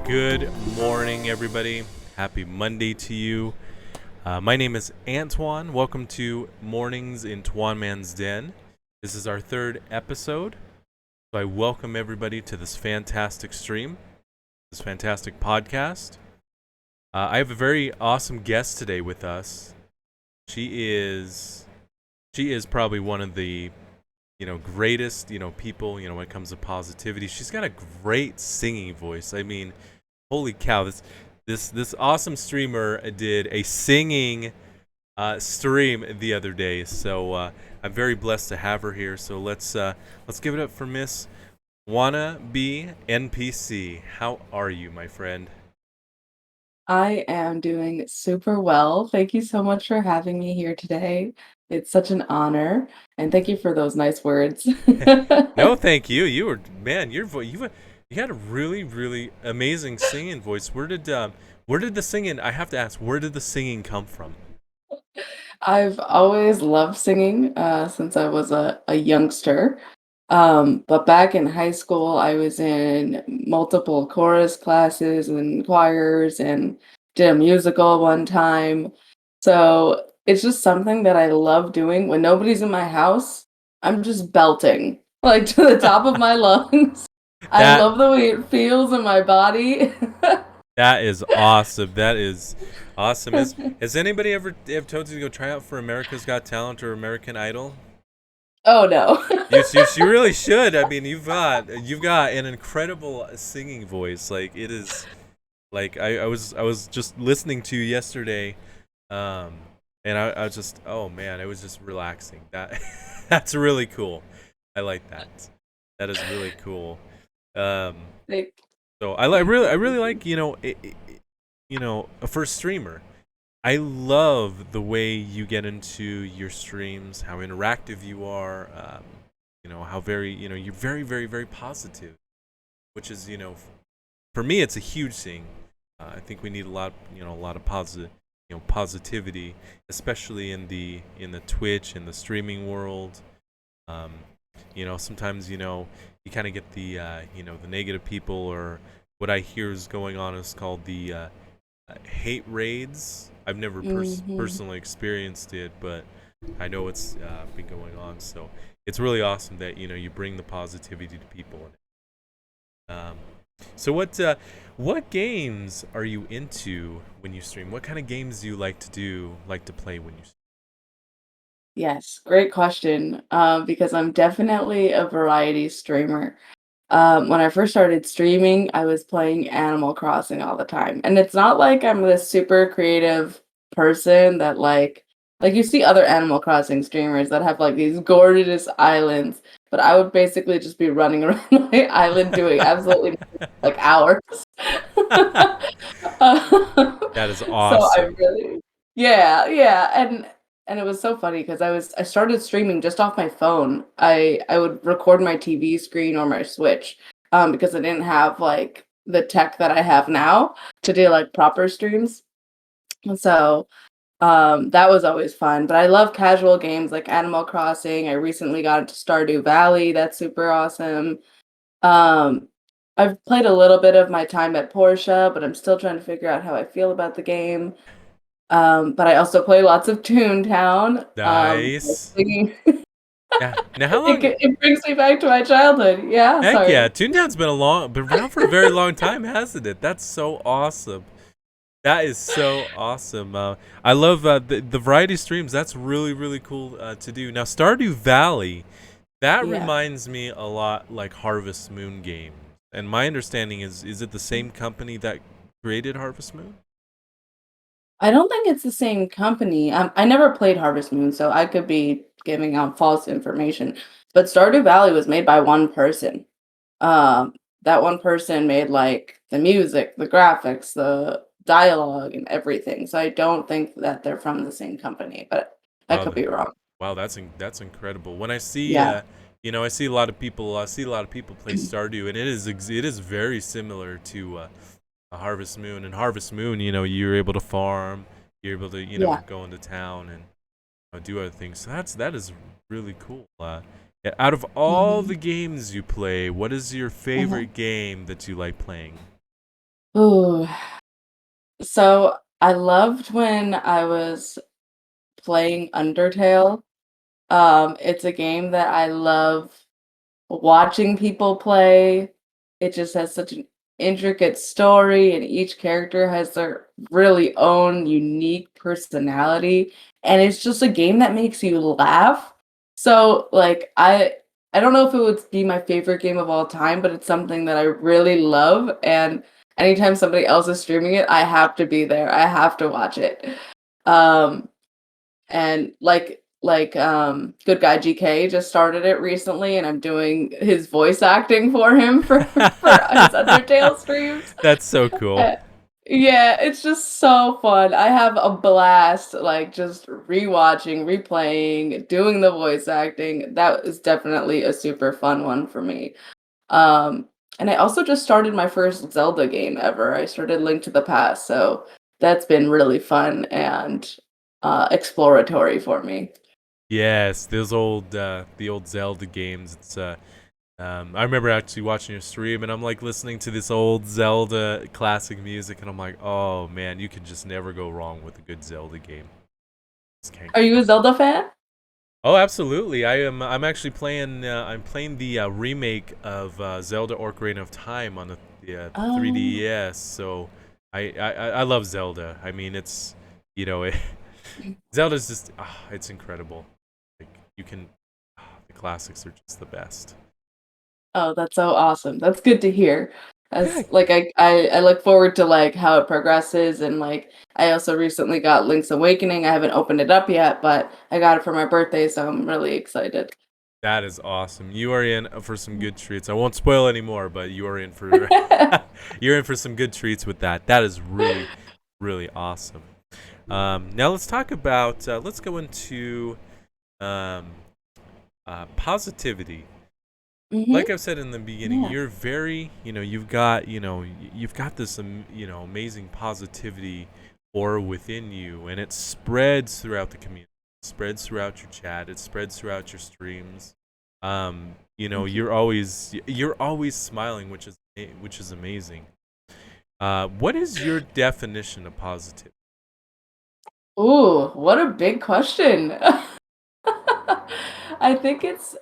Good morning, everybody. Happy Monday to you. My name is Antoine. Welcome to Mornings in Twanman's Den. This is our third episode. So I welcome everybody to this fantastic stream, this fantastic podcast. I have a very awesome guest today with us. She is probably one of the greatest people when it comes to positivity. She's got a great singing voice. I mean, holy cow, this awesome streamer did a singing stream the other day. So I'm very blessed to have her here. So let's give it up for Miss wannabeNPC. How are you, my friend? I am doing super well. Thank you so much for having me here today. It's such an honor, and thank you for those nice words. No, thank you. You were man. Your voice. You had a really amazing singing voice. Where did the singing? I have to ask. Where did the singing come from? I've always loved singing since I was a youngster. But back in high school, I was in multiple chorus classes and choirs and did a musical one time. So it's just something that I love doing. When nobody's in my house, I'm just belting like to the top of my lungs. I That love the way it feels in my body. that is awesome. That is awesome. Has anybody ever told you to go try out for America's Got Talent or American Idol? Oh no. You really should. I mean, you've got an incredible singing voice. Like it is. Like I was just listening to you yesterday, um, and I was just, oh man, it was just relaxing. That's really cool. I like that. That is really cool. Um, Thank, so thank I really you. like a first streamer. I love the way you get into your streams, how interactive you are. How very you're very positive, which is for me it's a huge thing. I think we need a lot of positivity, especially in the Twitch and the streaming world. Um, sometimes you kind of get the negative people, or what I hear is going on is called the hate raids. I've never Hmm. personally experienced it, but I know it's been going on. So it's really awesome that you bring the positivity to people. Um, so what games are you into when you stream? What kind of games do you like to play when you stream? Yes, great question. Because I'm definitely a variety streamer. When I first started streaming, I was playing Animal Crossing all the time. And it's not like I'm this super creative person that like you see other Animal Crossing streamers that have like these gorgeous islands, but I would basically just be running around my island doing absolutely nothing for, like hours. That is So I awesome. really yeah, and it was so funny because I started streaming just off my phone. I would record my TV screen or my Switch, because I didn't have like the tech that I have now to do like proper streams. And so that was always fun. But I love casual games like Animal Crossing. I recently got into Stardew Valley. That's super awesome. Um, I've played a little bit of my time at Portia, but I'm still trying to figure out how I feel about the game. But I also play lots of Toontown. Nice. Singing. Yeah. Now how long? It brings me back to my childhood. Yeah, Heck yeah, sorry. Toontown's been around for a very long time, hasn't it? That's so awesome. That is so awesome. I love the variety streams. That's really cool to do. Now, Stardew Valley, that Yeah. reminds me a lot like Harvest Moon games. And my understanding is it the same company that created Harvest Moon? I don't think it's the same company. I never played Harvest Moon, so I could be giving out false information. But Stardew Valley was made by one person. Um, that one person made like the music, the graphics, the dialogue, and everything. So I don't think that they're from the same company, but I Wow, could be wrong. wow, that's incredible. When I see, Yeah. I see a lot of people. I see a lot of people play Stardew, and it is very similar to a Harvest Moon. And Harvest Moon, you're able to farm, you're able to, Yeah. go into town and do other things. So that is really cool. Yeah, out of all Mhm. the games you play, what is your Uh-huh. favorite game that you like playing? Ooh. So I loved when I was playing Undertale. It's a game that I love watching people play. It just has such an intricate story, and each character has their really own unique personality, and it's just a game that makes you laugh. So, like, I don't know if it would be my favorite game of all time, but it's something that I really love, and anytime somebody else is streaming it, I have to be there. I have to watch it. Um, and good guy GK just started it recently, and I'm doing his voice acting for him for his Undertale streams. That's so cool. Uh, yeah, it's just so fun. I have a blast, like just rewatching, replaying, doing the voice acting. That is definitely a super fun one for me. um and I also just started my first Zelda game ever. I started Link to the Past, so that's been really fun and exploratory for me. Yes, the old Zelda games. I remember actually watching your stream, and I'm like listening to this old Zelda classic music, and I'm like, oh man, you can just never go wrong with a good Zelda game. Just can't Are go you a wrong. Zelda fan? Oh, absolutely. I am. I'm actually playing. I'm playing the remake of Zelda: Ocarina of Time on the Um, 3DS. So I love Zelda. I mean, it's you know, Zelda's just it's incredible. Like you can, the classics are just the best. oh, that's so awesome. That's good to hear. Yeah, As like I look forward to like how it progresses, and like I also recently got Link's Awakening. I haven't opened it up yet, but I got it for my birthday, so I'm really excited. that is awesome. You are in for some good treats. I won't spoil anymore, but you are in for you're in for some good treats with that. That is really, really awesome. Now let's talk about. Let's go into um, positivity. Mm-hmm. Like I've said in the beginning, Yeah. you're very, you've got this, amazing positivity aura within you, and it spreads throughout the community, it spreads throughout your chat, it spreads throughout your streams. Thank you. You're always smiling, which is amazing. What is your definition of positivity? Ooh, what a big question. I think it's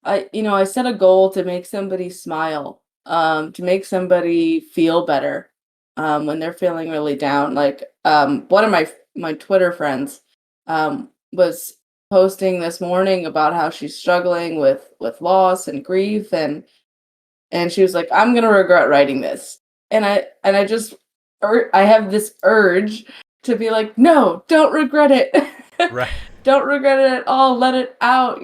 I set a goal to make somebody smile, to make somebody feel better, when they're feeling really down. Like, one of my Twitter friends, was posting this morning about how she's struggling with loss and grief, and she was like, "I'm gonna regret writing this," and I just, I have this urge to be like, "No, don't regret it." Right. Don't regret it at all. Let it out.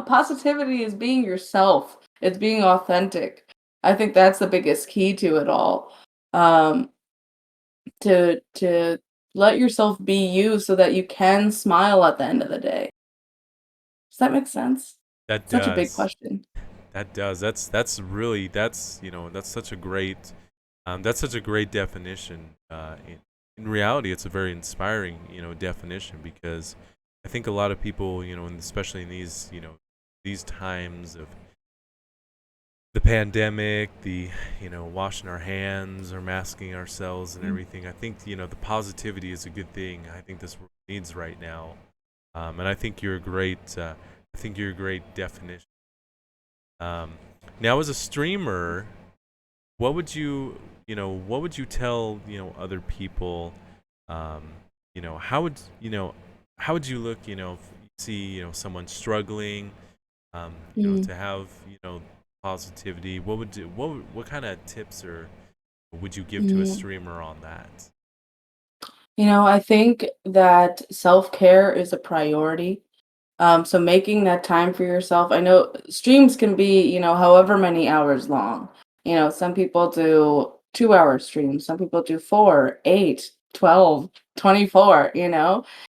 Positivity is being yourself. It's being authentic. I think that's the biggest key to it all. Um, to let yourself be you so that you can smile at the end of the day. Does that make sense? That Such a big does. question. That does. That's really that's such a great that's such a great definition. In reality, it's a very inspiring definition, because I think a lot of people and especially in these these times of the pandemic, the washing our hands or masking ourselves and Mm. everything. I think the positivity is a good thing. I think this world needs right now, and I think you're a great. I think you're a great definition. Um, Now, as a streamer, what would you tell other people? Um, how would how would you look if you see someone struggling? Mm, To have positivity. What kind of tips or would you give to a mm. streamer on that? I think that self-care is a priority. So making that time for yourself. I know streams can be, however many hours long. Some people do 2 hour streams, some people do 4, 8, 12, 24.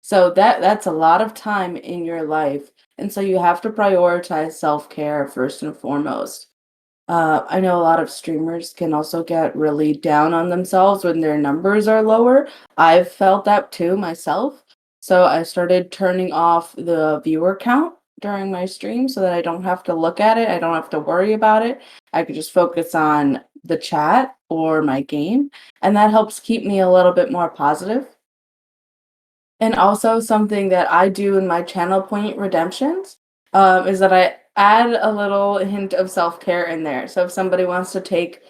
So that's a lot of time in your life. And so you have to prioritize self-care first and foremost. I know a lot of streamers can also get really down on themselves when their numbers are lower. I've felt that too myself. So I started turning off the viewer count during my stream so that I don't have to look at it. I don't have to worry about it. I could just focus on the chat or my game, and that helps keep me a little bit more positive. And also something that I do in my channel point redemptions, is that I add a little hint of self-care in there. So if somebody wants to take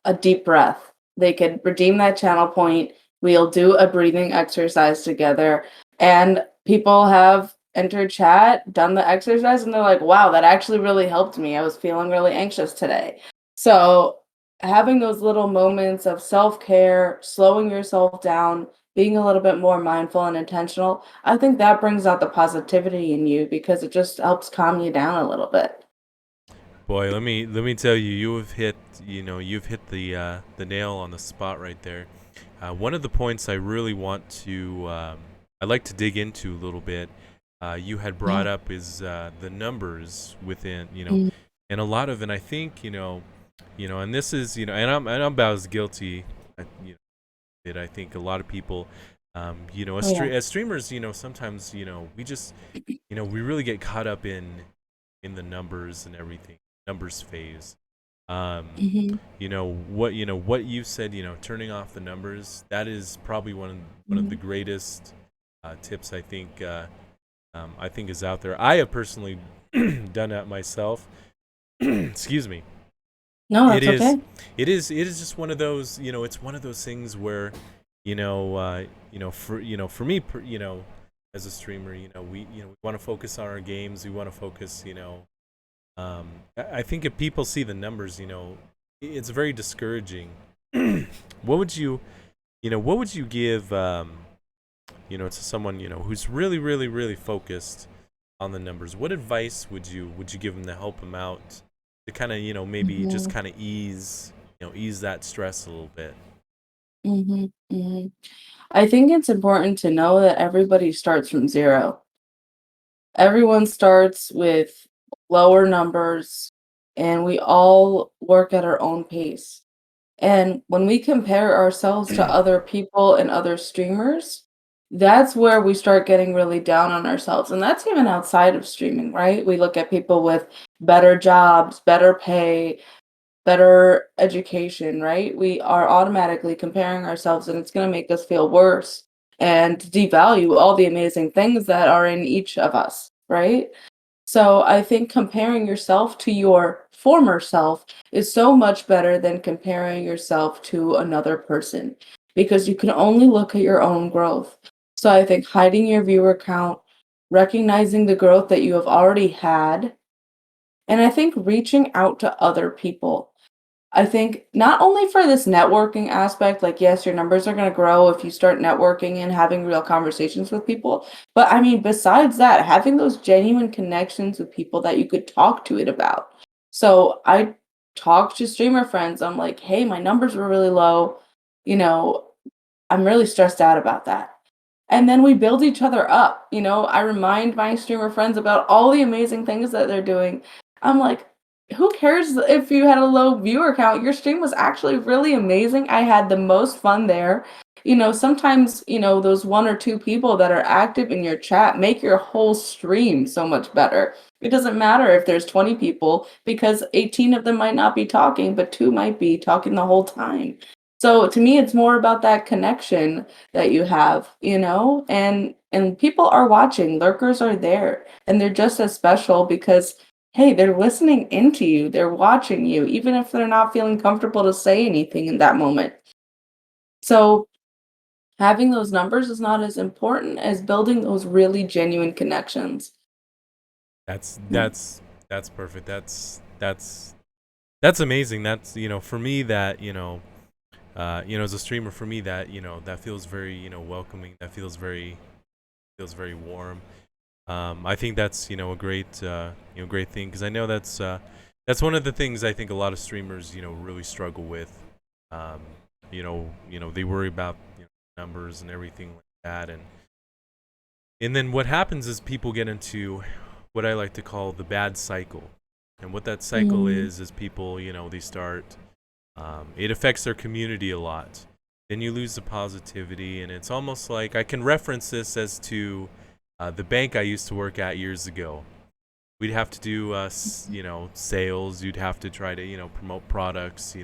a deep breath, they could redeem that channel point. We'll do a breathing exercise together. And people have entered chat, done the exercise, and they're like, wow, that actually really helped me. I was feeling really anxious today. So having those little moments of self-care, slowing yourself down, being a little bit more mindful and intentional, I think that brings out the positivity in you because it just helps calm you down a little bit. Boy, let me tell you, you've hit the nail on the spot right there. One of the points I really want to I'd like to dig into a little bit. You had brought Yeah. up is the numbers within, Mm, and a lot of, and I think and this is, and I'm about as guilty, that I think a lot of people, oh yeah. as streamers, sometimes, we just, we really get caught up in the numbers and everything, numbers phase. Um, Hmm. what you said, turning off the numbers, that is probably one of the Hmm. greatest tips I think is out there. I have personally done that myself. Excuse me. No, It that's is, okay. it is just one of those, it's one of those things where, for me, as a streamer, we want to focus on our games. We want to focus, I think if people see the numbers, it's very discouraging. What would you give, to someone, who's really, really, really focused on the numbers? What advice would you give them to help them out to kind of, maybe just Hmm. kind of ease that stress a little bit? Hmm. Hmm. I think it's important to know that everybody starts from zero. Everyone starts with lower numbers, and we all work at our own pace. And when we compare ourselves to other people and other streamers, that's where we start getting really down on ourselves. And that's even outside of streaming, right? We look at people with better jobs, better pay, better education, right? We are automatically comparing ourselves, and it's going to make us feel worse and devalue all the amazing things that are in each of us, right? So I think comparing yourself to your former self is so much better than comparing yourself to another person because you can only look at your own growth. So I think hiding your viewer count, recognizing the growth that you have already had, and I think reaching out to other people. I think not only for this networking aspect, like, yes, your numbers are going to grow if you start networking and having real conversations with people. But I mean, besides that, having those genuine connections with people that you could talk to it about. So I talk to streamer friends. I'm like, hey, my numbers were really low. You know, I'm really stressed out about that. And then we build each other up. I remind my streamer friends about all the amazing things that they're doing. I'm like, who cares if you had a low viewer count? Your stream was actually really amazing. I had the most fun there. Sometimes, those one or two people that are active in your chat make your whole stream so much better. It doesn't matter if there's 20 people because 18 of them might not be talking, but two might be talking the whole time. So to me, it's more about that connection that you have, and people are watching, lurkers are there, and they're just as special because hey, they're listening into you, they're watching you, even if they're not feeling comfortable to say anything in that moment. So having those numbers is not as important as building those really genuine connections. That's Yeah. that's that's perfect. That's amazing. That's, for me, that, as a streamer, for me, that, that feels very, welcoming. That feels very warm. I think that's, a great thing, because I know that's one of the things I think a lot of streamers, really struggle with. Um, they worry about, numbers and everything like that, and then what happens is people get into what I like to call the bad cycle. And what that cycle Mm, is people, they start, it affects their community a lot. Then you lose the positivity, and it's almost like I can reference this as to the bank I used to work at years ago. we'd have to do sales. You'd have to try to promote products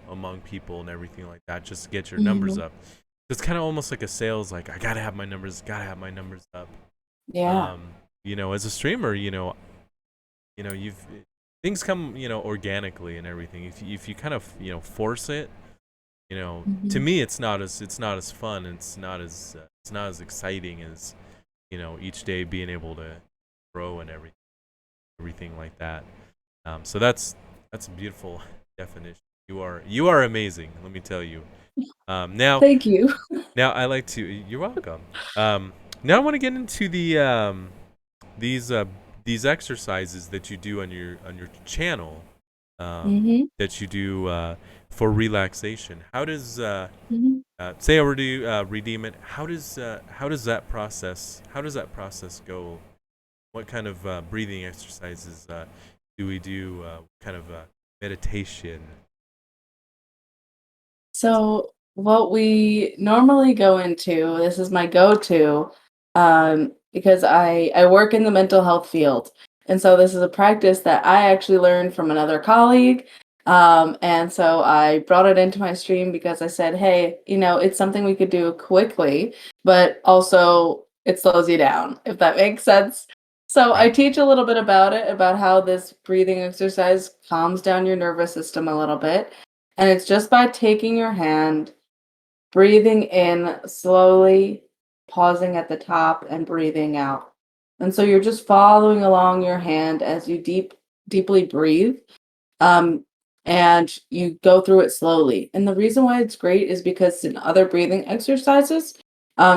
among people and everything like that, just to get your numbers Mhm. up. It's kind of almost like a sales, like I gotta have my numbers, up. Yeah. um as a streamer, you've things come organically and everything. If you kind of force it, to Mhm. me it's not as fun. It's not as exciting as each day being able to grow and everything like that. So that's a beautiful definition. You are amazing, let me tell you. Now Thank you. now I like to. You're welcome. Now I want to get into these uh these exercises that you do on your channel, Mhm. that you do for relaxation. How does Mhm. say I were to redeem it? How does that process go? What kind of breathing exercises do we do? Kind of meditation. So, what we normally go into, this is my go-to, because I work in the mental health field, and so this is a practice that I actually learned from another colleague, and so I brought it into my stream because I said, "Hey, it's something we could do quickly, but also it slows you down, if that makes sense." So I Right. teach a little bit about it, about how this breathing exercise calms down your nervous system a little bit. And it's just by taking your hand, breathing in slowly, pausing at the top, and breathing out. And so you're just following along your hand as you deeply breathe. Um, and you go through it slowly. And the reason why it's great is because in other breathing exercises,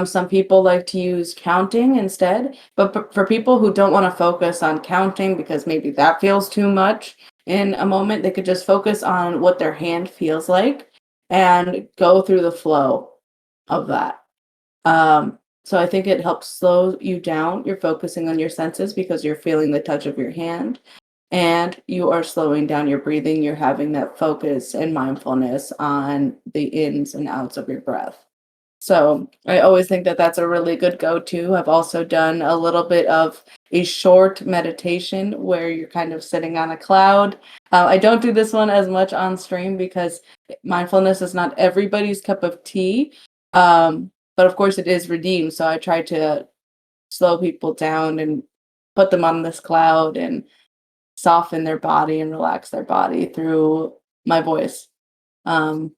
some people like to use counting instead. But for people who don't want to focus on counting because maybe that feels too much in a moment, they could just focus on what their hand feels like and go through the flow of that. So I think it helps slow you down. You're focusing on your senses because you're feeling the touch of your hand and you are slowing down your breathing. You're having that focus and mindfulness on the ins and outs of your breath. So I always think that that's a really good go-to. I've also done a little bit of a short meditation where you're kind of sitting on a cloud. I don't do this one as much on stream because mindfulness is not everybody's cup of tea. But of course, it is redeemed. So I try to slow people down and put them on this cloud and soften their body and relax their body through my voice. Um,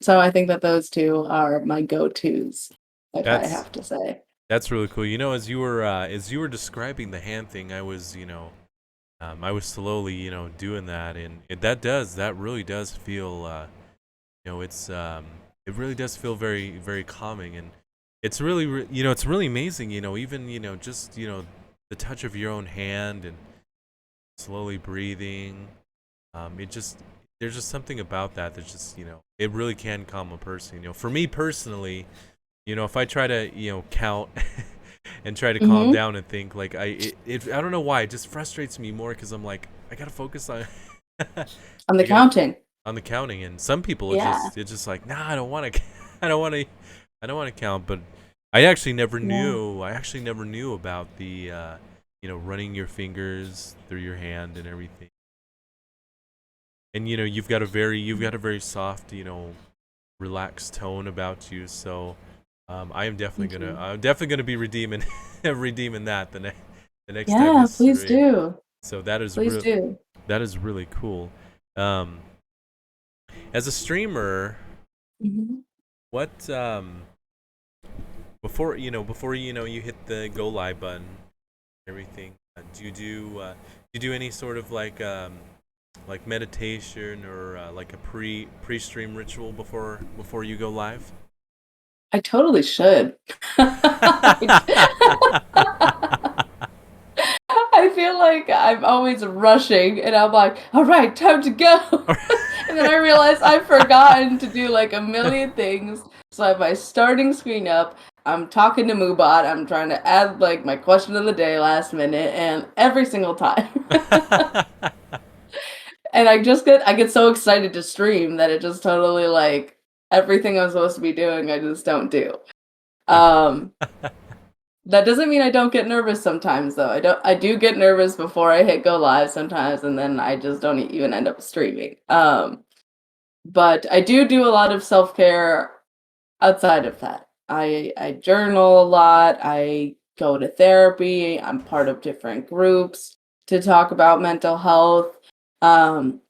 so I think that those two are my go-tos, if I That's have to say. that's really cool. As you were describing the hand thing, I was slowly doing that, and that really does feel it really does feel very very calming, and it's really amazing. Even just the touch of your own hand and slowly breathing. It just There's just something about that that just it really can calm a person. For me personally, if I try to count and try to calm Mhm. down and think, like, I don't know why it just frustrates me more, because I'm like, I gotta focus on On the I gotta counting. on the counting. And some people Yeah. it's just like, nah, I don't want to I don't want to I don't want to count. But I actually never knew about the running your fingers through your hand and everything. And you've got a very soft, relaxed tone about you. So Thank you. I'm definitely gonna be redeeming redeeming that the next time Yeah, this please stream. do. So Please do. that is really cool. Um, as a streamer, Mhm. what before you hit the go live button, everything, do you do any sort of like meditation, or like a pre-stream ritual before you go live? I totally should. I I feel like I'm always rushing and I'm like, all right, time to go. And then I realize I've forgotten to do like a million things. So I have my starting screen up. I'm talking to Moobot. I'm trying to add like my question of the day last minute and every single time. And I get so excited to stream that it just totally like everything I'm supposed to be doing, I just don't do. Um That doesn't mean I don't get nervous sometimes though. I do get nervous before I hit go live sometimes and then I just don't even end up streaming. But I do a lot of self-care outside of that. I journal a lot. I go to therapy. I'm part of different groups to talk about mental health. Um,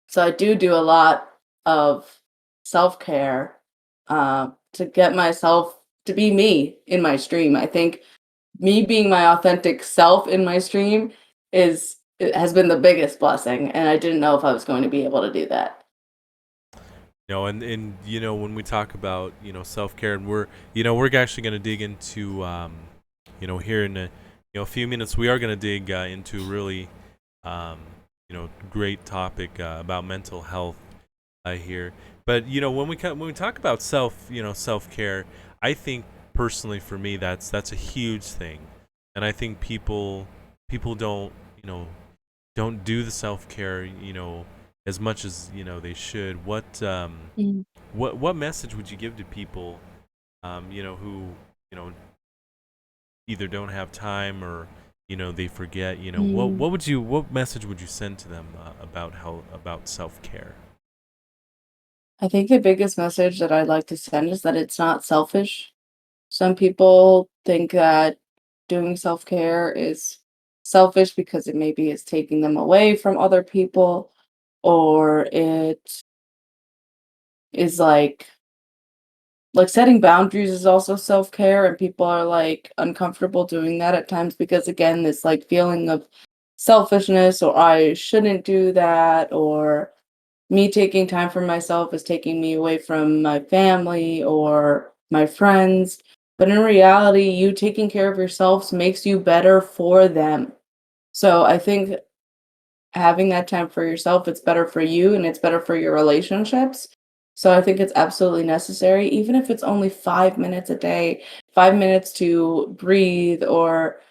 so I do a lot of self-care to get myself to be me in my stream. I think me being my authentic self in my stream is it has been the biggest blessing, and I didn't know if I was going to be able to do that. And when we talk about self care, and we're actually going to dig into here in a few minutes, we are going to dig into really um, great topic about mental health here. But when we talk about self care, I think personally for me that's a huge thing, and I think people don't do the self care as much as they should. Mm. What message would you give to people who know either don't have time or they forget Mm. what message would you send to them about self care? I think the biggest message that I'd like to send is that it's not selfish. Some people think that doing self-care is selfish because it maybe is taking them away from other people, or it is like setting boundaries is also self-care, and people are like uncomfortable doing that at times because again, this like feeling of selfishness or I shouldn't do that, or me taking time for myself is taking me away from my family or my friends. But in reality, you taking care of yourselves makes you better for them. So I think having that time for yourself, it's better for you and it's better for your relationships. So I think it's absolutely necessary, even if it's only 5 minutes a day, 5 minutes to breathe, or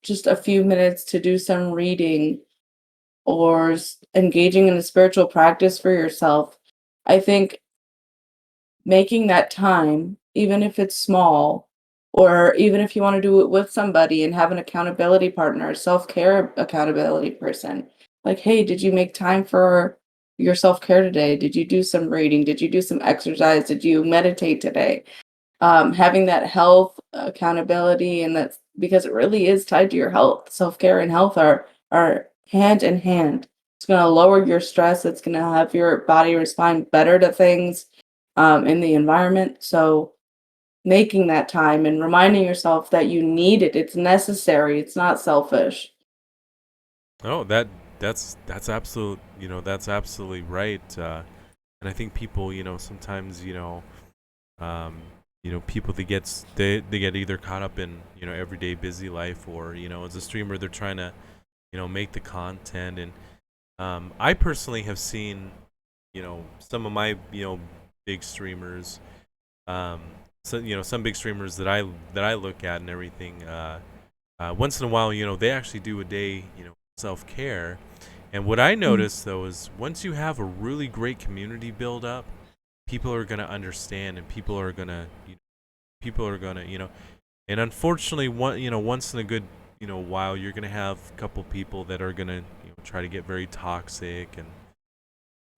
just a few minutes to do some reading or engaging in a spiritual practice for yourself. I think making that time, even if it's small, or even if you want to do it with somebody and have an accountability partner, a self care accountability person, like, hey, did you make time for your self care today? Did you do some reading? Did you do some exercise? Did you meditate today? Having that health accountability, and that's because it really is tied to your health. Self-care and health are hand in hand. It's going to lower your stress. It's going to have your body respond better to things in the environment. So making that time and reminding yourself that you need it, it's necessary, it's not selfish. Oh, that's that's absolutely right. And I think people sometimes people they get either caught up in everyday busy life, or as a streamer they're trying to make the content. And I personally have seen some of my big streamers, um so some big streamers that I look at and everything. Once in a while they actually do a day self care. And what I Mm. noticed though is once you have a really great community build up, people are going to understand, and people are going to and unfortunately once in a good while you're going to have a couple people that are going to try to get very toxic and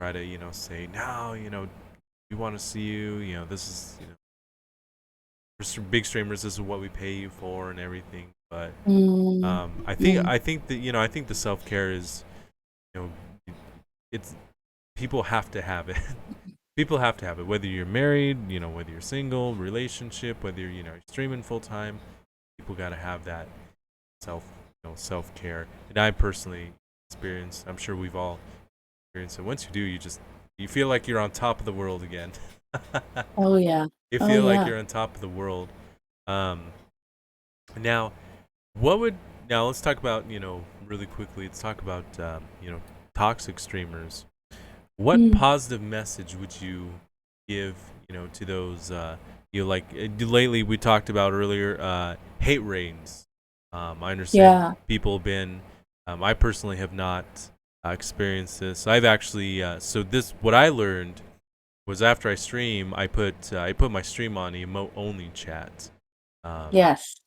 try to say, no, we want to see you, this is for big streamers, this is what we pay you for and everything. But Mm. Mm. I think that I think the self-care is you know it's people have to have it. People have to have it, whether you're married, whether you're single, relationship, whether you're streaming full time. People got to have that self self care. And I personally experienced, I'm sure we've all experienced it. Once you do, you feel like you're on top of the world again. Oh yeah. You Oh feel like yeah. you're on top of the world. um now what would now let's talk about really quickly, let's talk about toxic streamers. What Mm. positive message would you give to those lately we talked about earlier hate raids. I understand Yeah. people have been I personally have not experienced this. I've actually so this what I learned was after I stream, I put my stream on emote only chat. um, Yes.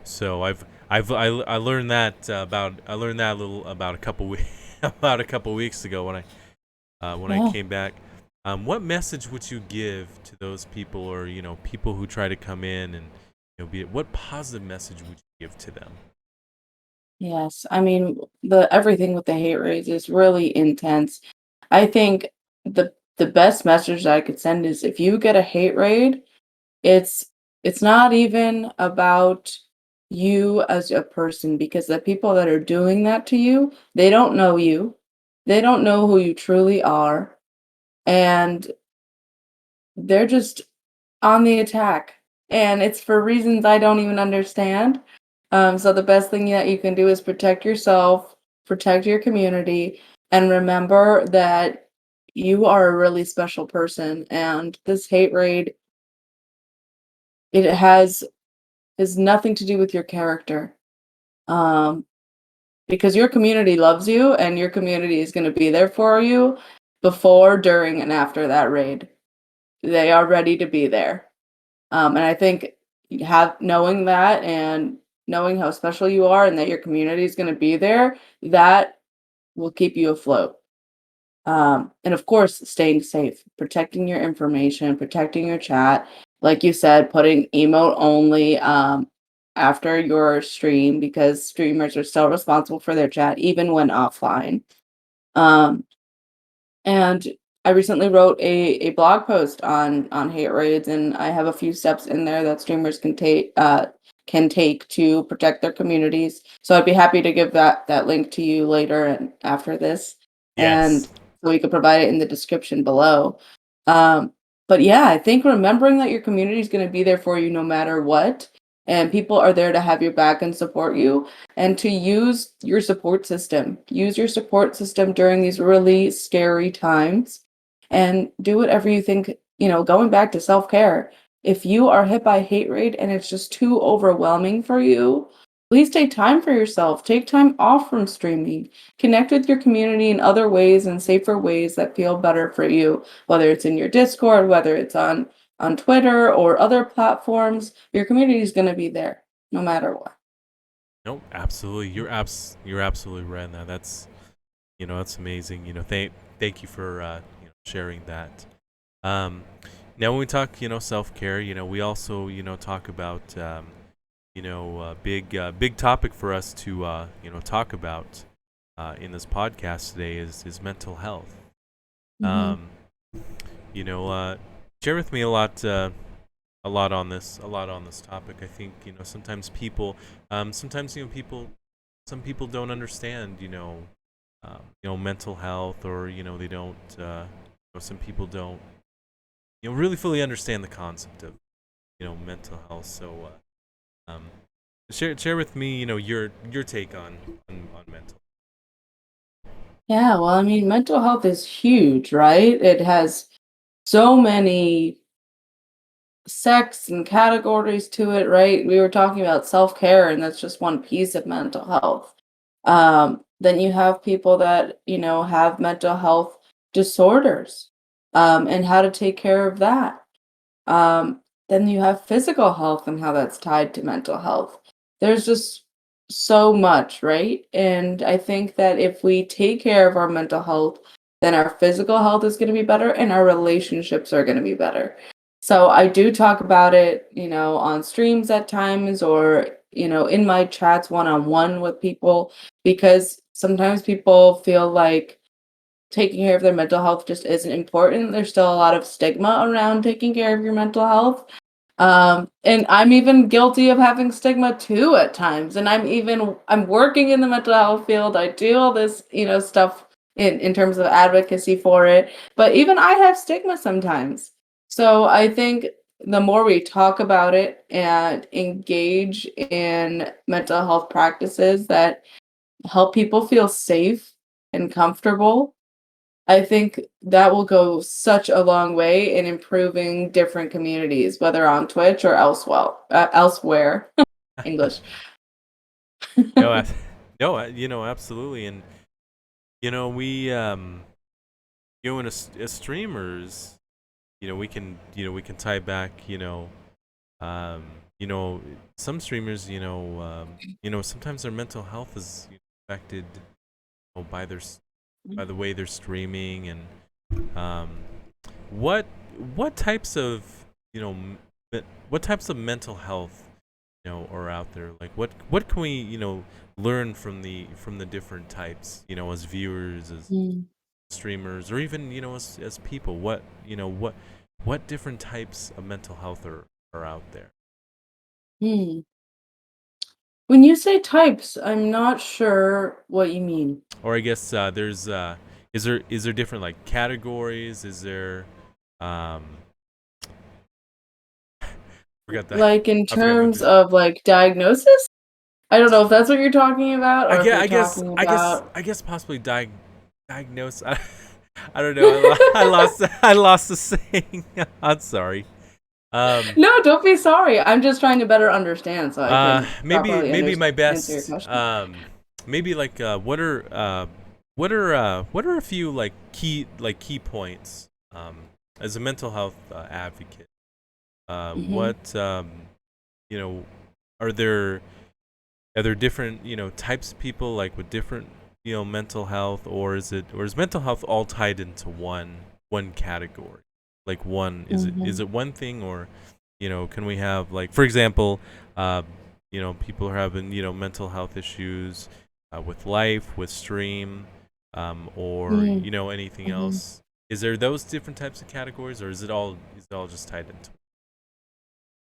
So I learned that I learned that a little about a couple about a couple weeks ago when I Oh, came back. What message would you give to those people, or people who try to come in and what positive message would you give to them? yes. I mean, the everything with the hate raids is really intense. I think the best message that I could send is if you get a hate raid, it's it's not even about you as a person because the people that are doing that to you, they don't know you. They don't know who you truly are, and they're just on the attack. And it's for reasons I don't even understand. So the best thing that you can do is protect yourself, protect your community, and remember that you are a really special person. And this hate raid, it has nothing to do with your character. Um, because your community loves you and your community is going to be there for you before, during, and after that raid. They are ready to be there. And I think have knowing that and knowing how special you are and that your community is going to be there, that will keep you afloat. And of course, staying safe, protecting your information, protecting your chat. Like you said, putting emote only after your stream because streamers are still responsible for their chat even when offline. Um, and I recently wrote a blog post on hate raids, and I have a few steps in there that streamers can take to protect their communities. So I'd be happy to give that link to you later and after this, and Yes. so we could provide it in the description below. Um, but yeah, I think remembering that your community is going to be there for you no matter what, and people are there to have your back and support you, and to use your support system. Use your support system during these really scary times and do whatever you think, going back to self-care. If you are hit by hate raid and it's just too overwhelming for you, please take time for yourself. Take time off from streaming. Connect with your community in other ways and safer ways that feel better for you, whether it's in your Discord, whether it's on Twitter or other platforms. Your community is going to be there no matter what. No, absolutely. You're absolutely right now. That's amazing. Thank you for sharing that. Um, Now when we talk, self care, we also, talk about, big topic for us to, talk about, in this podcast today is mental health. Mhm. Um, you know, share with me a lot on this topic. I think sometimes some people don't understand, mental health, or they don't, some people don't, really fully understand the concept of mental health. So, um, share with me, your take on mental. Yeah, well, I mean, mental health is huge, right? It has so many sects and categories to it, right? We were talking about self-care, and that's just one piece of mental health. Then you have people that, have mental health disorders, and how to take care of that. Um, then you have physical health and how that's tied to mental health. There's just so much, right? And I think that if we take care of our mental health, then our physical health is going to be better and our relationships are going to be better. So I do talk about it, on streams at times or, in my chats one on one with people because sometimes people feel like taking care of their mental health just isn't important. There's still a lot of stigma around taking care of your mental health. And I'm even guilty of having stigma too at times. And I'm working in the mental health field. I do all this, stuff in terms of advocacy for it. But even I have stigma sometimes. So I think the more we talk about it and engage in mental health practices that help people feel safe and comfortable, I think that will go such a long way in improving different communities, whether on Twitch or elsewhere. English. no, I, no, absolutely, and we and as streamers, we can tie back, um, you know, some streamers, sometimes their mental health is affected, by by the way they're streaming, and what what types of you know what types of mental health are out there. Like what can we learn from the different types, as viewers, as Mm. streamers, or even as people. What different types of mental health are out there. Hmm. When you say types, I'm not sure what you mean. Or I guess there's is there different like categories? Is there um forgot that Like in I forgot my terms of like diagnosis? I don't know if that's what you're talking about or if you're talking about I guess possibly diagnose. I don't know. I lost the saying. I'm sorry. Um, No, don't be sorry. I'm just trying to better understand so I can properly maybe my answer your best. question. Maybe like what are a few key points as a mental health advocate? Hmm. What you know are there different types of people like with different mental health, or is mental health all tied into one category? Like one is Hmm. it one thing, or can we have, like, for example, uh people are having mental health issues with life, with stream, or anything Hmm. else. Is there those different types of categories, or is it all just tied into?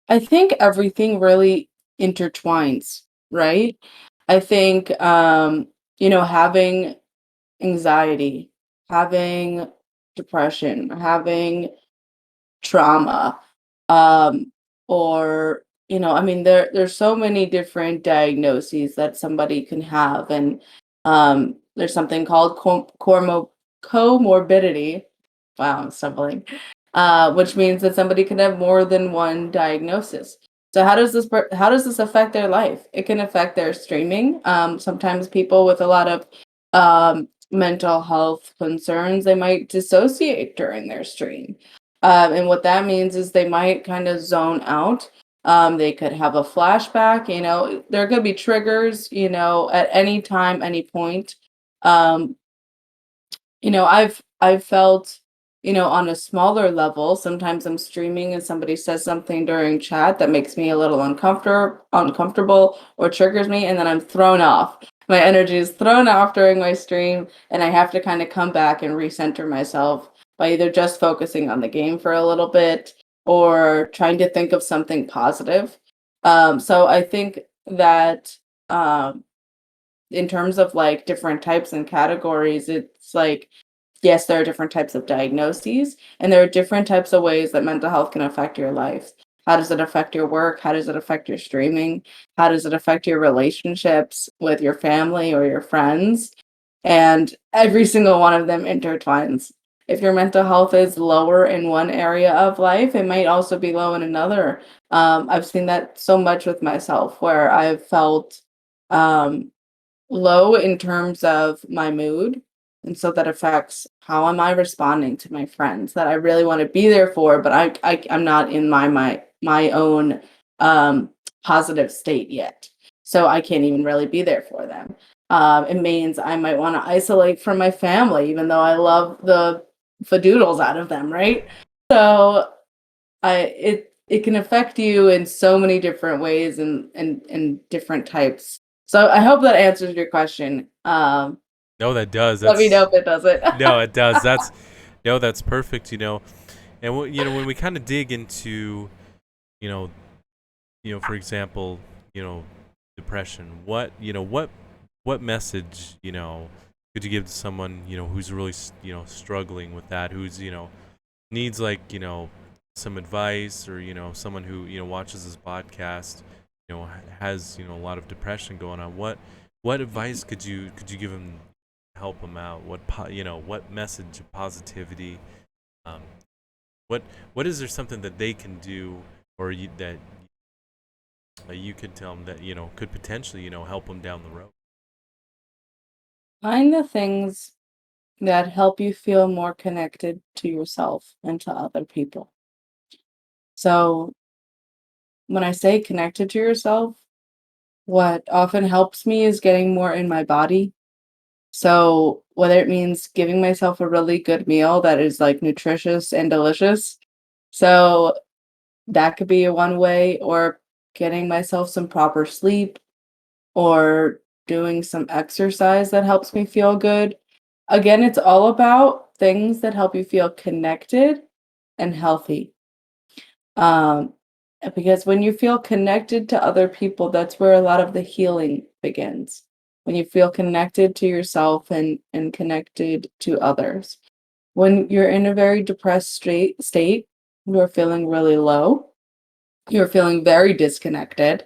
I think everything really intertwines, right? I think having anxiety, having depression, having trauma, um, or I mean, there's so many different diagnoses that somebody can have, and there's something called comorbidity. Wow, I'm stumbling. Which means that somebody can have more than one diagnosis. So how does this affect their life? It can affect their streaming. Sometimes people with a lot of mental health concerns, they might dissociate during their stream. And what that means is they might kind of zone out. They could have a flashback, there could be triggers, at any time, any point. Um, I've felt, on a smaller level, sometimes I'm streaming and somebody says something during chat that makes me a little uncomfortable or triggers me, and then I'm thrown off. My energy is thrown off during my stream, and I have to kind of come back and recenter myself by either just focusing on the game for a little bit or trying to think of something positive. So I think that um, in terms of like different types and categories, it's like, yes, there are different types of diagnoses, and there are different types of ways that mental health can affect your life. How does it affect your work? How does it affect your streaming? How does it affect your relationships with your family or your friends? And every single one of them intertwines. If your mental health is lower in one area of life, it might also be low in another. I've seen that so much with myself where I've felt um, low in terms of my mood. And so that affects how am I responding to my friends that I really want to be there for, but I'm not in my own um, positive state yet. So I can't even really be there for them. It means I might want to isolate from my family, even though I love the fadoodles out of them, right? So it can affect you in so many different ways and different types. So I hope that answers your question. No, that does. Let me know That's if it doesn't. No, it does. That's no, that's perfect. And when we kind of dig into you know for example, depression. What message could you give to someone who's really struggling with that, who's needs, like, some advice, or someone who watches this podcast, has a lot of depression going on. What advice could you give them, help them out? What message of positivity? Um, what is there something that they can do, or that you could tell them that could potentially help them down the road? Find the things that help you feel more connected to yourself and to other people. So when I say connected to yourself, what often helps me is getting more in my body. So whether it means giving myself a really good meal that is like nutritious and delicious. So that could be a one way, or getting myself some proper sleep, or doing some exercise that helps me feel good. Again, it's all about things that help you feel connected and healthy. Um, because when you feel connected to other people, that's where a lot of the healing begins. When you feel connected to yourself and connected to others. When you're in a very depressed state, you're feeling really low, you're feeling very disconnected.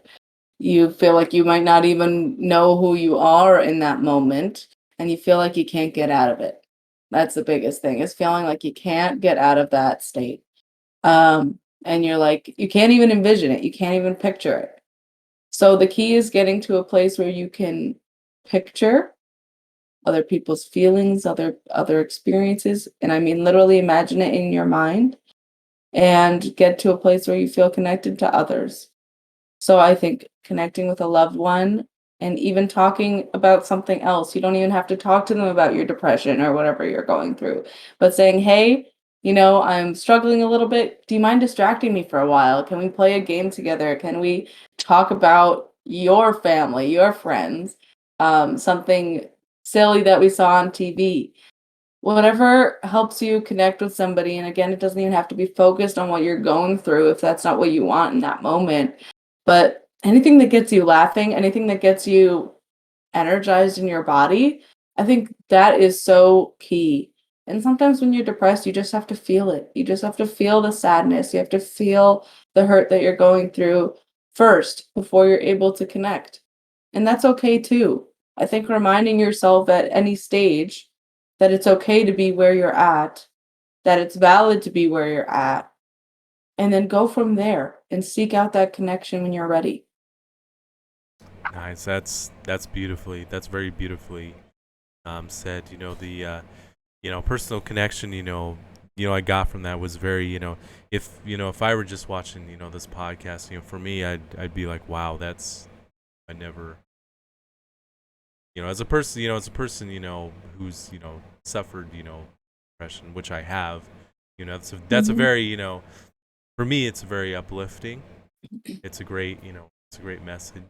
You feel like you might not even know who you are in that moment, and you feel like you can't get out of it. That's the biggest thing, is feeling like you can't get out of that state. And you're like, you can't even envision it, you can't even picture it. So the key is getting to a place where you can picture other people's feelings, other experiences, and I mean literally imagine it in your mind, and get to a place where you feel connected to others. So I think connecting with a loved one and even talking about something else, you don't even have to talk to them about your depression or whatever you're going through, but saying, hey, I'm struggling a little bit. Do you mind distracting me for a while? Can we play a game together? Can we talk about your family, your friends, something silly that we saw on TV? Whatever helps you connect with somebody. And again, it doesn't even have to be focused on what you're going through if that's not what you want in that moment. But anything that gets you laughing, anything that gets you energized in your body, I think that is so key. And sometimes when you're depressed, you just have to feel it. You just have to feel the sadness. You have to feel the hurt that you're going through first before you're able to connect. And that's okay too. I think reminding yourself at any stage that it's okay to be where you're at, that it's valid to be where you're at, and then go from there and seek out that connection when you're ready. Nice. That's very beautifully said. Personal connection. I got from that was very. If I were just watching this podcast, for me, I'd be like, wow, I never. As a person, who's suffered depression, which I have. That's a Mhm. very for me, it's very uplifting. It's a great message.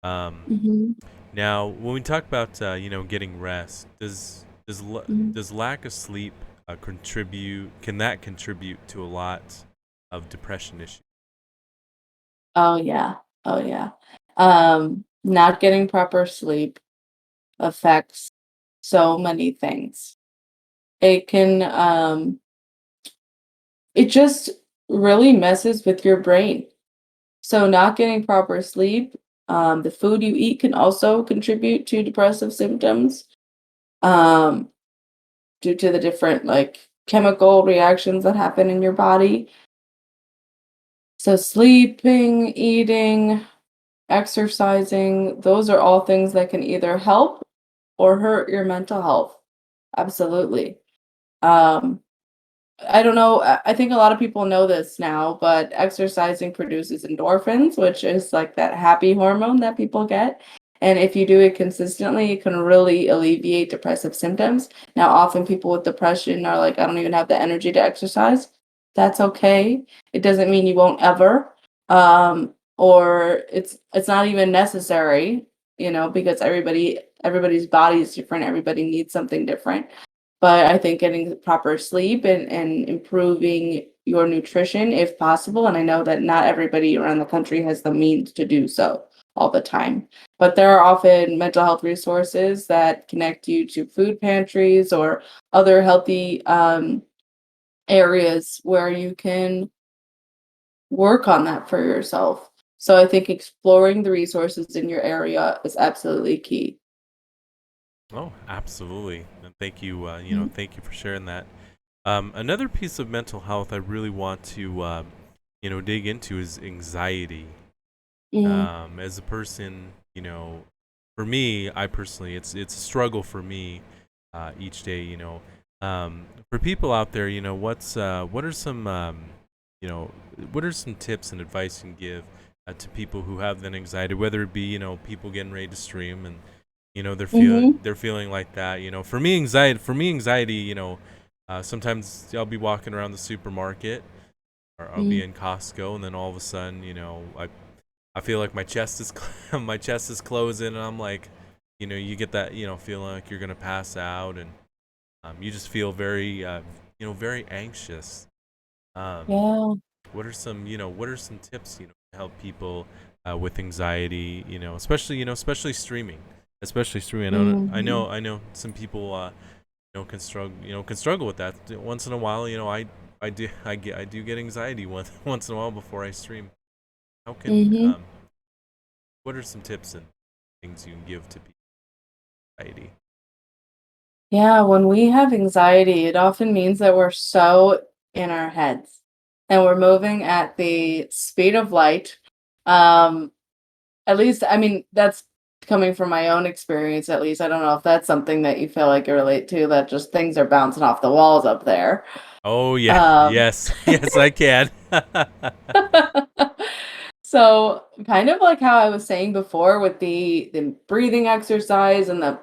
Um, Mhm. Now, when we talk about getting rest, Mhm. does lack of sleep contribute? Can that contribute to a lot of depression issues? Oh yeah. Oh yeah. Not getting proper sleep affects so many things. It can it just really messes with your brain. So not getting proper sleep, the food you eat can also contribute to depressive symptoms. Um, due to the different like chemical reactions that happen in your body. So sleeping, eating, exercising, those are all things that can either help or hurt your mental health. Absolutely. Um, I don't know. I think a lot of people know this now, but exercising produces endorphins, which is like that happy hormone that people get. And if you do it consistently, it can really alleviate depressive symptoms. Now, often people with depression are like, I don't even have the energy to exercise. That's okay. It doesn't mean you won't ever. Or it's not even necessary, because everybody's body is different. Everybody needs something different. But I think getting proper sleep and improving your nutrition if possible, and I know that not everybody around the country has the means to do so all the time. But there are often mental health resources that connect you to food pantries or other healthy areas where you can work on that for yourself. So I think exploring the resources in your area is absolutely key. Oh, absolutely. And thank you. Mhm. Thank you for sharing that. Another piece of mental health I really want to dig into is anxiety. Mhm. As a person, for me, I personally, it's a struggle for me each day. For people out there, what are some you know, what are some tips and advice you can give to people who have that anxiety, whether it be people getting ready to stream and Mm-hmm. they're feeling like that. For me anxiety, sometimes I'll be walking around the supermarket or I'll be in Costco, and then all of a sudden, I feel like my chest is my chest is closing, and I'm like, you get that feeling like you're gonna pass out, and you just feel very very anxious. Um, Yeah. what are some tips to help people with anxiety? Especially streaming, especially streaming. Mm-hmm. I know some people can struggle with that once in a while. I do get anxiety once in a while before I stream. How can Mm-hmm. what are some tips and things you can give to people with anxiety? Yeah, when we have anxiety, it often means that we're so in our heads and we're moving at the speed of light. Um, at least, I mean, that's coming from my own experience, at least. I don't know if that's something that you feel like you relate to, that just things are bouncing off the walls up there. Oh yeah, Um, yes, yes, I can. so kind of like how I was saying before with the breathing exercise and the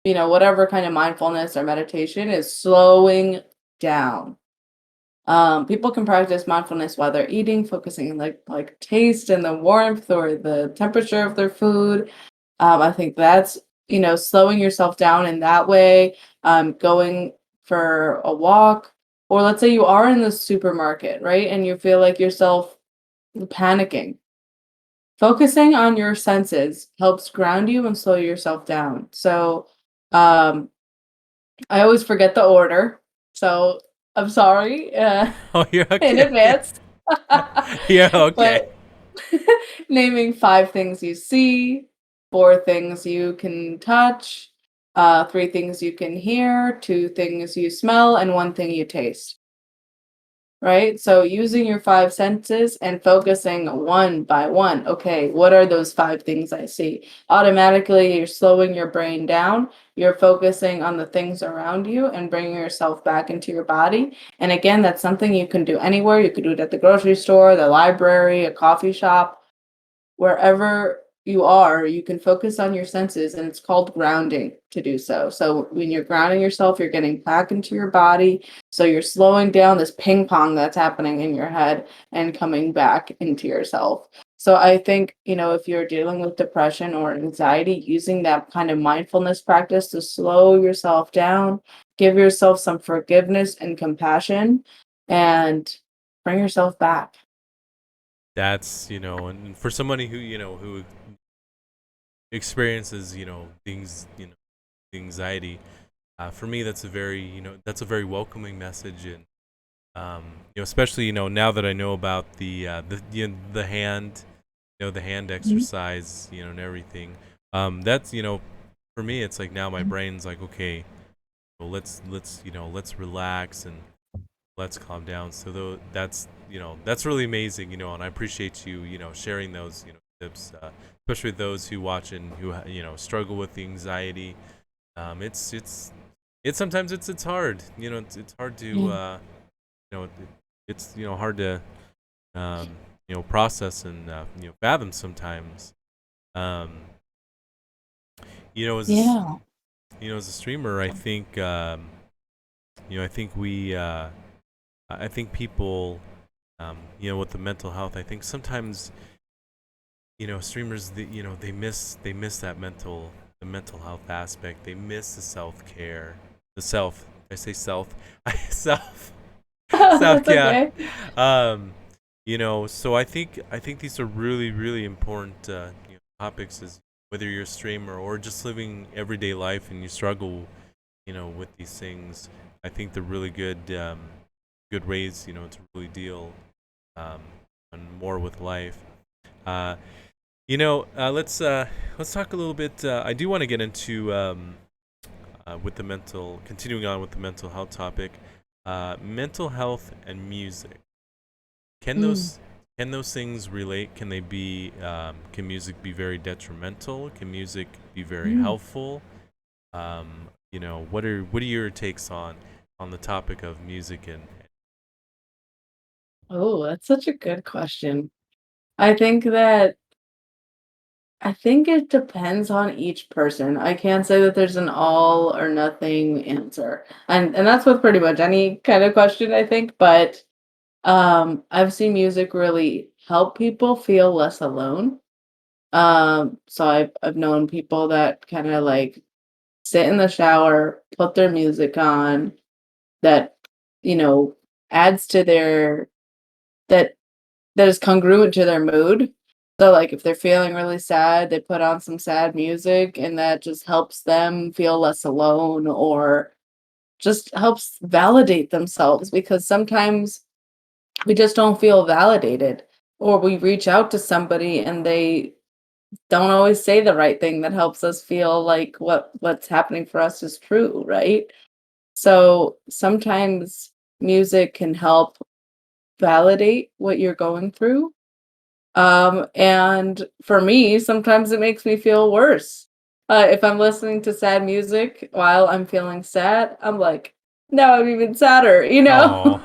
whatever kind of mindfulness or meditation is slowing down. People can practice mindfulness while they're eating, focusing on like taste and the warmth or the temperature of their food. I think that's slowing yourself down in that way. Going for a walk, or let's say you are in the supermarket, right, and you feel like yourself panicking. Focusing on your senses helps ground you and slow yourself down. So, um, I always forget the order, so I'm sorry, Oh, you're in okay. advance. You're okay. But naming 5 things you see, 4 things you can touch, 3 things you can hear, 2 things you smell, and 1 thing you taste. Right? So using your 5 senses and focusing one by one. Okay, what are those 5 things I see? Automatically, you're slowing your brain down. You're focusing on the things around you and bringing yourself back into your body. And again, that's something you can do anywhere. You could do it at the grocery store, the library, a coffee shop, wherever you are, you can focus on your senses, and it's called grounding to do so. So when you're grounding yourself, you're getting back into your body. So you're slowing down this ping pong that's happening in your head and coming back into yourself. So I think, if you're dealing with depression or anxiety, using that kind of mindfulness practice to slow yourself down, give yourself some forgiveness and compassion, and bring yourself back. That's and for somebody who experiences things the anxiety. For me, that's a very welcoming message, and especially now that I know about the hand the hand Mhm. exercise and everything. That's for me, it's like now my brain's like, okay, well, let's relax and let's calm down. So though that's really amazing, and I appreciate you sharing those tips, especially those who watch and who struggle with the anxiety. It's sometimes it's hard. It's hard to Yeah. you know it, it's hard to um, process and fathom sometimes. Um, as Yeah. as a streamer, I think I think we I think people with the mental health. I think sometimes streamers they miss that mental health aspect. They miss the self care, the self. I say self, self self That's care. okay. Um, so I think these are really important topics. Is whether you're a streamer or just living everyday life and you struggle with these things. I think they're really good ways to really deal um, and more with life. Uh, let's talk a little bit. I do want to get into continuing on with the mental health topic. Mental health and music. Can Mm. those can those things relate? Can they be? Can music be very detrimental? Can music be very Mm. helpful? What are your takes on the topic of music and Oh, that's such a good question. I think that I think it depends on each person. I can't say that there's an all or nothing answer. And that's with pretty much any kind of question, I think, but I've seen music really help people feel less alone. So I've known people that kind of like sit in the shower, put their music on that, you know, adds to their that that is congruent to their mood. So like if they're feeling really sad, they put on some sad music and that just helps them feel less alone or just helps validate themselves because sometimes we just don't feel validated or we reach out to somebody and they don't always say the right thing that helps us feel like what's happening for us is true, right? So sometimes music can help validate what you're going through. And for me, sometimes it makes me feel worse. If I'm listening to sad music while I'm feeling sad, I'm like, now I'm even sadder, you Oh, know?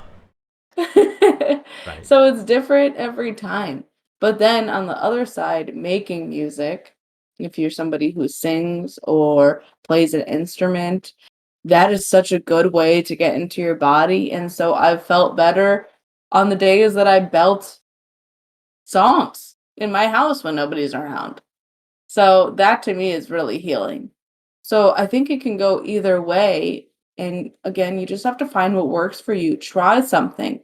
right. So it's different every time. But then on the other side, making music, if you're somebody who sings or plays an instrument, that is such a good way to get into your body. And so I've felt better on the days that I belt songs in my house when nobody's around. So that to me is really healing. So I think it can go either way. And again, you just have to find what works for you. Try something.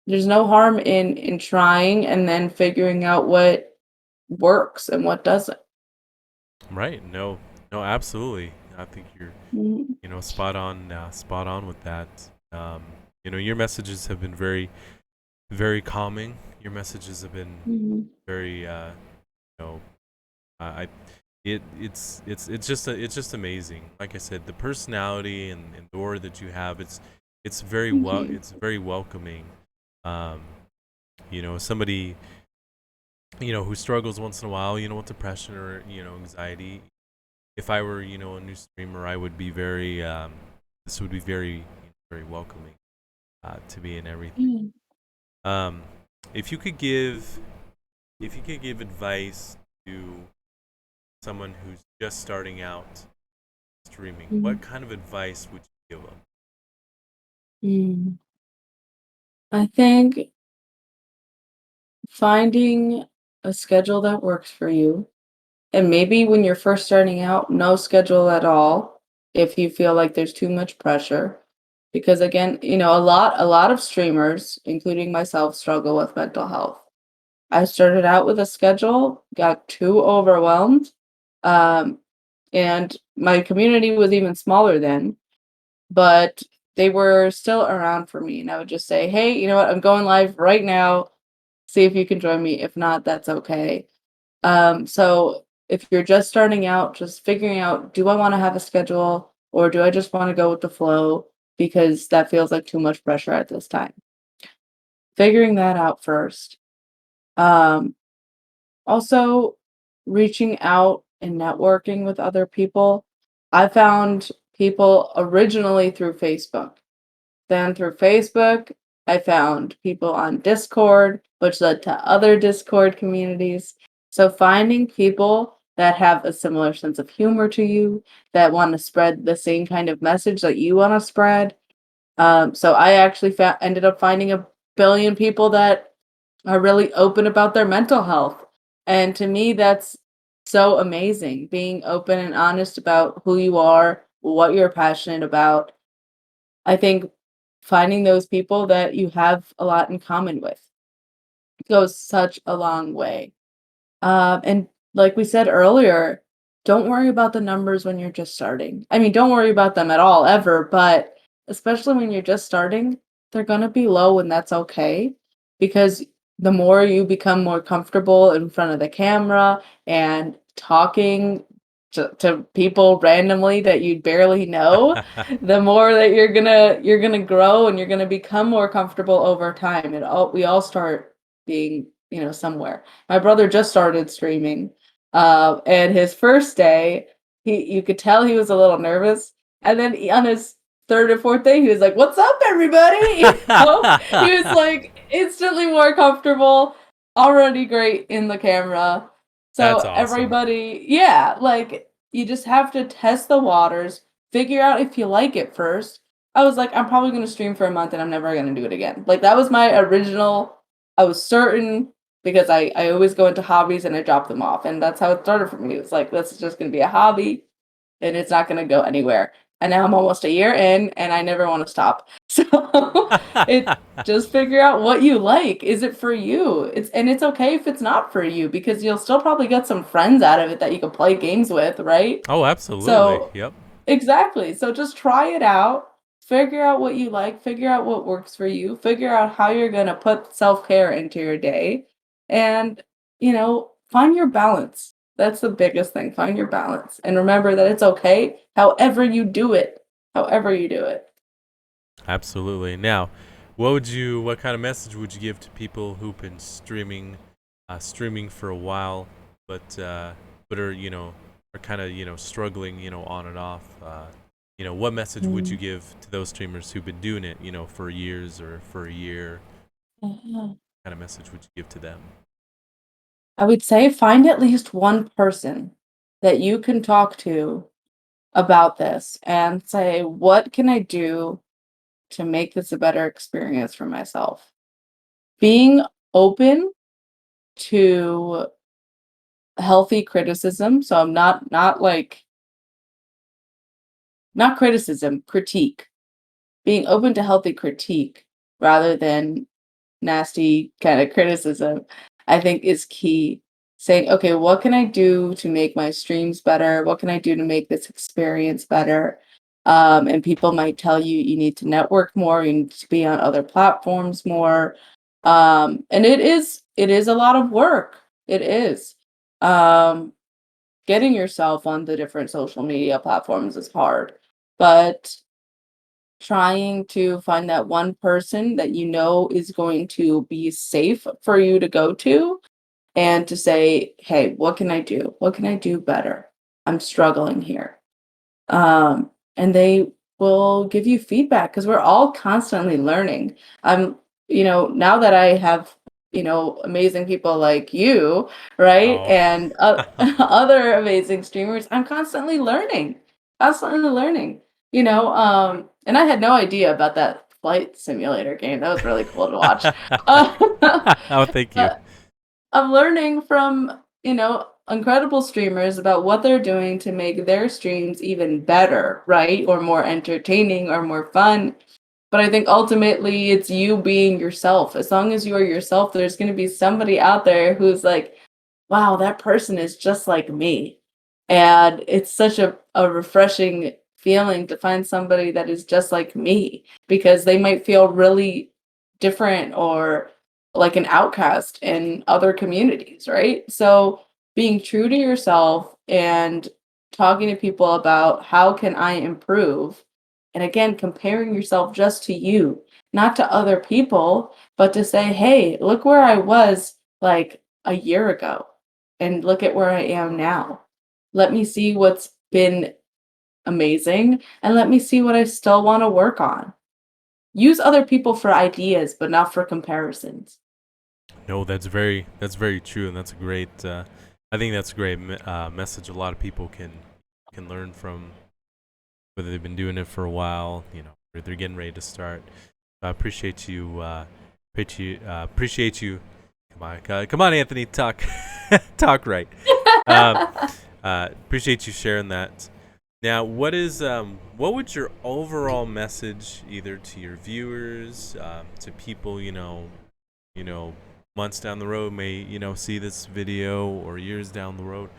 There's no harm in trying and then figuring out what works and what doesn't. Right. No, no, absolutely. I think you're, Mhm, spot on with that. Um, your messages have been very, very calming. Your messages have been mhm, very, know, I, it's just amazing. Like I said, the personality and the aura that you have, thank you. it's very welcoming. Um, somebody who struggles once in a while, with depression or anxiety. If I were a new streamer, I would be very this would be very very welcoming to me and everything. Yeah, Um, if you could give advice to someone who's just starting out streaming, what mhm, kind of advice would you give them? mm. I think finding a schedule that works for you. And maybe when you're first starting out, no schedule at all if you feel like there's too much pressure. Because again, a lot of streamers, including myself, struggle with mental health. I started out with a schedule, got too overwhelmed, um, and my community was even smaller then, but they were still around for me. And I would just say, hey, you know what? I'm going live right now. See if you can join me. If not, that's okay. So if you're just starting out, just figuring out, do I want to have a schedule or do I just want to go with the flow because that feels like too much pressure at this time? Figuring that out first. Um, Also reaching out and networking with other people. I found people originally through Facebook. Then through Facebook, I found people on Discord, which led to other Discord communities. So finding people that have a similar sense of humor to you, that want to spread the same kind of message that you want to spread. So I actually ended up finding a billion people that are really open about their mental health. And to me, that's so amazing, being open and honest about who you are, what you're passionate about. I think finding those people that you have a lot in common with goes such a long way. And like we said earlier, don't worry about the numbers when you're just starting. I mean, don't worry about them at all, ever, but especially when you're just starting, they're going to be low and that's okay because the more you become more comfortable in front of the camera and talking to people randomly that you barely know, the more that you're gonna grow and you're gonna become more comfortable over time. We all start being, somewhere. My brother just started streaming, and his first day, you could tell he was a little nervous, and then on his third or fourth day, he was like, "What's up, everybody?" He was like instantly more comfortable. already great in the camera. That's So awesome. everybody, yeah, like you just have to test the waters, figure out if you like it first. I was like, I'm probably going to stream for a month and I'm never going to do it again. Like that was my original. I was certain because I always go into hobbies and I drop them off. And that's how it started for me. It was like, this is just going to be a hobby and it's not going to go anywhere. And now I'm almost a year in and I never want to stop. So it just figure out what you like. Is it for you? It's okay if it's not for you because you'll still probably get some friends out of it that you can play games with, right? Oh, absolutely. So Yep. exactly. So just try it out. Figure out what you like, figure out what works for you, figure out how you're going to put self-care into your day and, find your balance. That's the biggest thing. Find your balance and remember that it's okay however you do it. However you do it. Absolutely. Now, what kind of message would you give to people who've been streaming for a while, but are are kind of struggling on and off? What message would you Mm. give to those streamers who've been doing it for years or for a year? Yeah. What kind of message would you give to them? I would say find at least one person that you can talk to about this and say, what can I do to make this a better experience for myself? Being open to healthy criticism. So I'm not like not criticism, critique. Being open to healthy critique rather than nasty kind of criticism, I think is key. Saying, okay, what can I do to make my streams better? What can I do to make this experience better? And people might tell you you need to network more, you need to be on other platforms more. And it is a lot of work. It is. Um, Getting yourself on the different social media platforms is hard, but trying to find that one person that you know is going to be safe for you to go to and to say, "Hey, what can I do? What can I do better? I'm struggling here." And they will give you feedback because we're all constantly learning. Now that I have, amazing people like you, right? Oh, And other amazing streamers, I'm constantly learning, and I had no idea about that flight simulator game. That was really cool to watch. oh, thank you. Uh, I'm learning from, incredible streamers about what they're doing to make their streams even better, right? Or more entertaining or more fun. But I think ultimately it's you being yourself. As long as you are yourself, there's going to be somebody out there who's like, wow, that person is just like me. And it's such a refreshing feeling to find somebody that is just like me because they might feel really different or like an outcast in other communities, right? So being true to yourself and talking to people about how can I improve, and again comparing yourself just to you, not to other people, but to say, hey, look where I was like a year ago and look at where I am now. Let me see what's been amazing and let me see what I still want to work on. Use other people for ideas, but not for comparisons. No, that's very true, and that's a great. I think that's a great message. A lot of people can learn from, whether they've been doing it for a while, or they're getting ready to start. I appreciate you. Appreciate you. Come on, Anthony, talk, talk right. Um, appreciate you sharing that. Now, what would your overall message, either to your viewers, to people you know, months down the road may, see this video, or years down the road,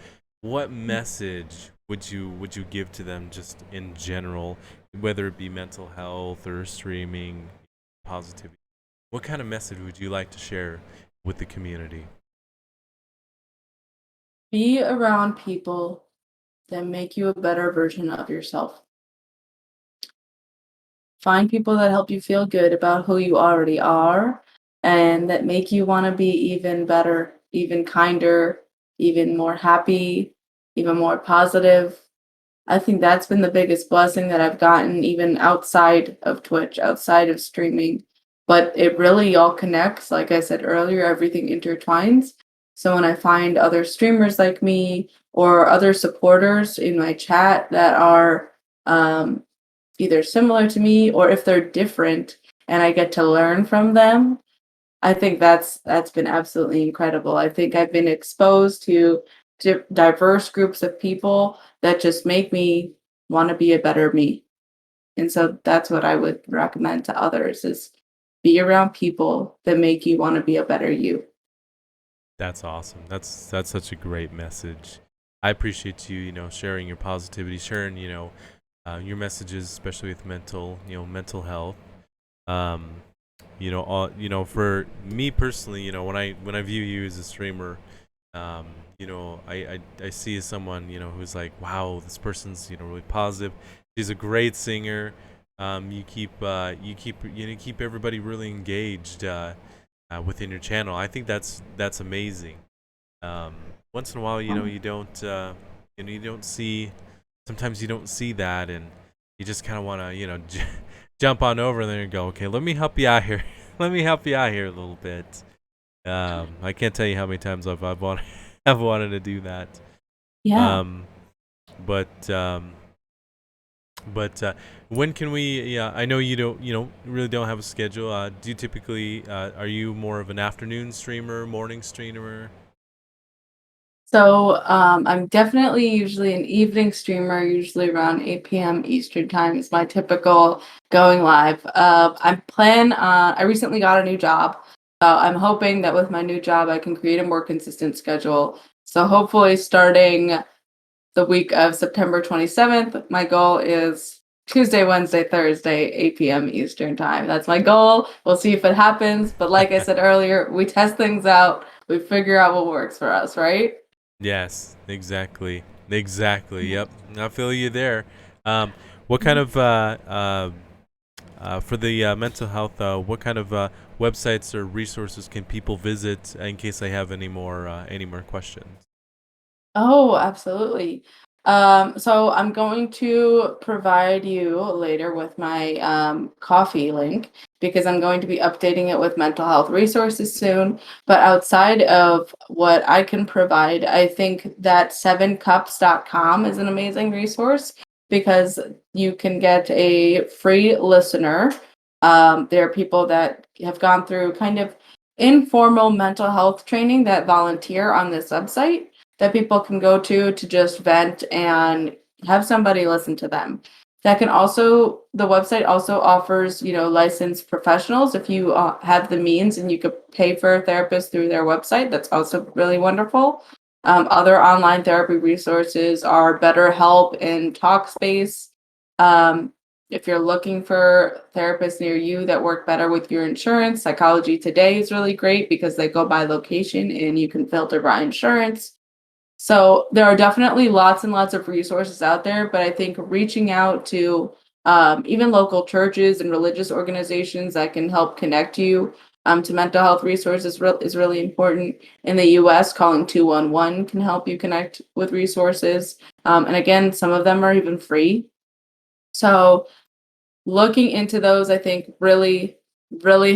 what message would you give to them just in general, whether it be mental health or streaming, positivity? What kind of message would you like to share with the community? Be around people that make you a better version of yourself. Find people that help you feel good about who you already are and that make you want to be even better, even kinder, even more happy, even more positive. I think that's been the biggest blessing that I've gotten, even outside of Twitch, outside of streaming. but it really all connects. Like I said earlier, everything intertwines. So when I find other streamers like me or other supporters in my chat that are either similar to me or if they're different and I get to learn from them, I think that's been absolutely incredible. I think I've been exposed to diverse groups of people that just make me want to be a better me. And so that's what I would recommend to others is be around people that make you want to be a better you. That's awesome. That's such a great message. I appreciate you, sharing your positivity, sharing, your messages, especially with mental health. Um, for me personally, when I view you as a streamer, I see as someone, who's like, wow, this person's, really positive. She's a great singer. You keep everybody really engaged within your channel. I think that's amazing. Um, Once in a while, you don't see. Sometimes you don't see that, and you just kind of want to, jump on over there and go, okay, let me help you out here. Let me help you out here a little bit. I can't tell you how many times I've wanted to do that. Yeah. Um, but um, but when can we? Yeah, I know you really don't have a schedule. Do you typically? Are you more of an afternoon streamer, morning streamer? So I'm definitely usually an evening streamer, usually around 8 p.m. Eastern time is my typical going live. I recently got a new job. So I'm hoping that with my new job, I can create a more consistent schedule. So hopefully starting the week of September 27th, my goal is Tuesday, Wednesday, Thursday, 8 p.m. Eastern time. That's my goal. We'll see if it happens. But like I said earlier, we test things out. We figure out what works for us, right? Yes, exactly. Exactly. Yep. I feel you there. Um, what kind of for the mental health? What kind of websites or resources can people visit in case they have any more questions? Oh, absolutely. So I'm going to provide you later with my coffee link because I'm going to be updating it with mental health resources soon. But outside of what I can provide, I think that 7cups.com is an amazing resource because you can get a free listener. There are people that have gone through kind of informal mental health training that volunteer on this website that people can go to just vent and have somebody listen to them. That can also the website also offers licensed professionals if you have the means and you could pay for a therapist through their website. That's also really wonderful. Other online therapy resources are BetterHelp and Talkspace. Um, if you're looking for therapists near you that work better with your insurance, Psychology Today is really great because they go by location and you can filter by insurance. So there are definitely lots and lots of resources out there, but I think reaching out to even local churches and religious organizations that can help connect you to mental health resources is really important. In the US, calling 211 can help you connect with resources. And again, some of them are even free. So looking into those, I think really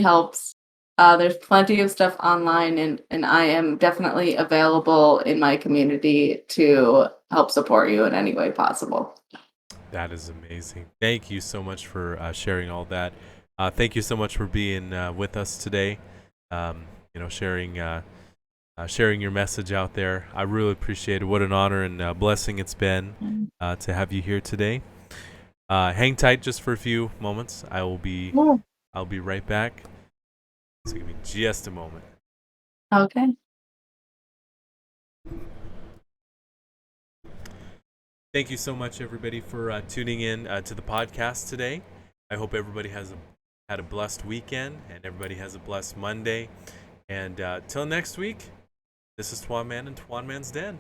helps. There's plenty of stuff online, and I am definitely available in my community to help support you in any way possible. That is amazing. Thank you so much for sharing all that. Thank you so much for being with us today. Um, sharing your message out there. I really appreciate it. What an honor and blessing it's been to have you here today. Hang tight just for a few moments. Yeah. I'll be right back. So give me just a moment. Okay. Thank you so much, everybody, for tuning in to the podcast today. I hope everybody had a blessed weekend and everybody has a blessed Monday. And till next week, this is Twanman and Twanman's Den.